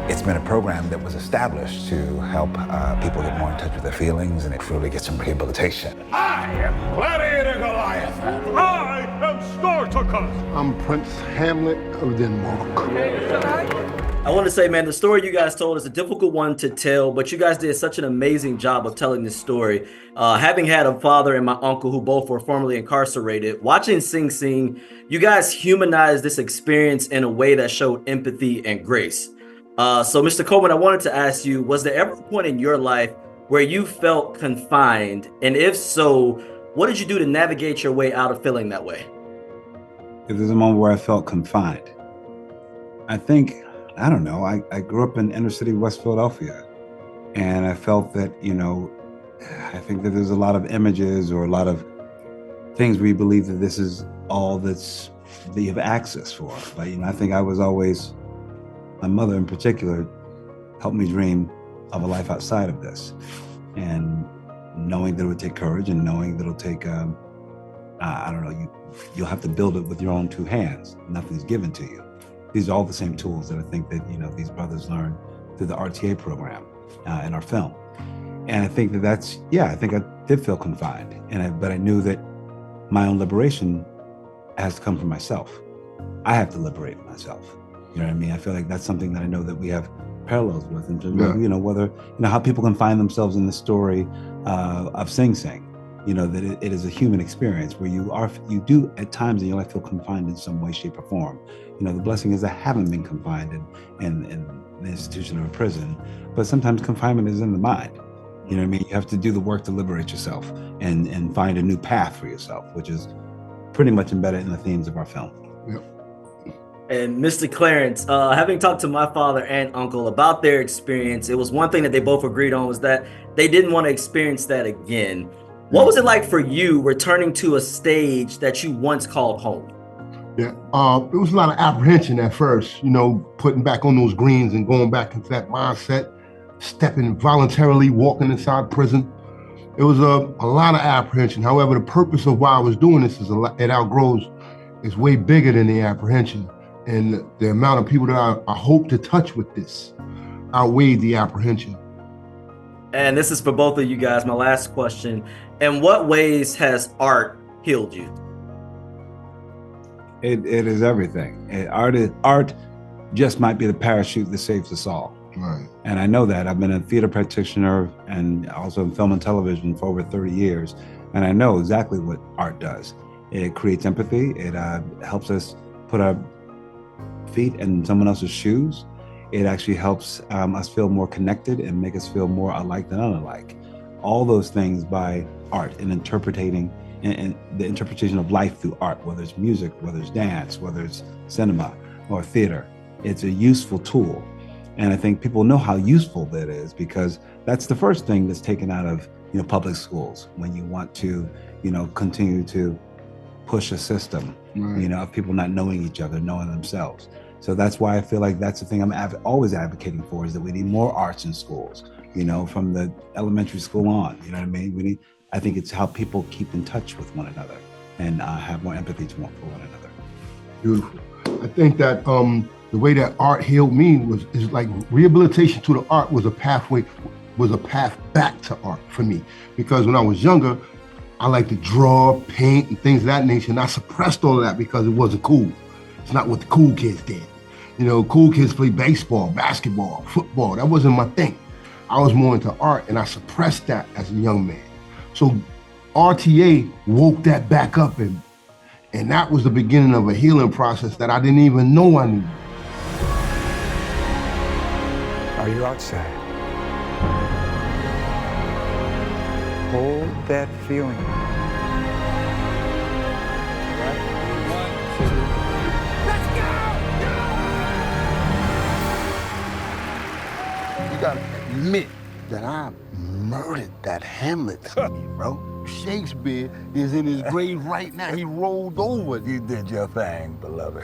It's been a program that was established to help people get more in touch with their feelings and truly get some rehabilitation. I am Gladiator Goliath. I am Spartacus. I'm Prince Hamlet of Denmark. I want to say, man, the story you guys told is a difficult one to tell, but you guys did such an amazing job of telling this story. Having had a father and my uncle who both were formerly incarcerated, watching Sing Sing, you guys humanized this experience in a way that showed empathy and grace. So, Mr. Coleman, I wanted to ask you, was there ever a point in your life where you felt confined? And if so, what did you do to navigate your way out of feeling that way? If there's a moment where I felt confined, I think, I don't know, I grew up in inner city West Philadelphia, and I felt that, I think that there's a lot of images or a lot of things where you believe that this is all that you have access for. But, I think I was always, my mother in particular, helped me dream of a life outside of this. And knowing that it would take courage and knowing that it'll take, you'll have to build it with your own two hands. Nothing's given to you. These are all the same tools that I think that, these brothers learned through the RTA program in our film. And I think I think I did feel confined. But I knew that my own liberation has to come from myself. I have to liberate myself. You know what I mean? I feel like that's something that I know that we have parallels with in terms of, how people can find themselves in the story of Sing Sing. That it is a human experience where you do at times in your life feel confined in some way, shape, or form. The blessing is I haven't been confined in the institution of a prison, but sometimes confinement is in the mind. You know what I mean? You have to do the work to liberate yourself and find a new path for yourself, which is pretty much embedded in the themes of our film. Yep. And Mr. Clarence, having talked to my father and uncle about their experience, it was one thing that they both agreed on was that they didn't want to experience that again. What was it like for you returning to a stage that you once called home? Yeah, it was a lot of apprehension at first, putting back on those greens and going back into that mindset, stepping voluntarily, walking inside prison. It was a lot of apprehension. However, the purpose of why I was doing this it outgrows, is way bigger than the apprehension. And the amount of people that I hope to touch with this outweighed the apprehension. And this is for both of you guys, my last question. In what ways has art healed you? It is everything. Art just might be the parachute that saves us all. Right. And I know that. I've been a theater practitioner and also in film and television for over 30 years. And I know exactly what art does. It creates empathy. It helps us put our feet in someone else's shoes. It actually helps us feel more connected and make us feel more alike than unalike. All those things by art and interpreting and the interpretation of life through art, whether it's music, whether it's dance, whether it's cinema or theater. It's a useful tool. And I think people know how useful that is because that's the first thing that's taken out of public schools when you want to continue to push a system, right. Of people not knowing each other, knowing themselves. So that's why I feel like that's the thing I'm always advocating for, is that we need more arts in schools, from the elementary school on, you know what I mean? I think it's how people keep in touch with one another and have more empathy for one another. Beautiful. I think that the way that art healed me is like rehabilitation to the art was a path back to art for me. Because when I was younger, I liked to draw, paint, and things of that nature, and I suppressed all of that because it wasn't cool. It's not what the cool kids did. Cool kids play baseball, basketball, football. That wasn't my thing. I was more into art, and I suppressed that as a young man. So RTA woke that back up, and that was the beginning of a healing process that I didn't even know I needed. Are you outside? Hold that feeling. Right? 1, 2, let's go! You gotta admit that I murdered that Hamlet scene, bro. Shakespeare is in his grave right now. He rolled over. You did your thing, beloved.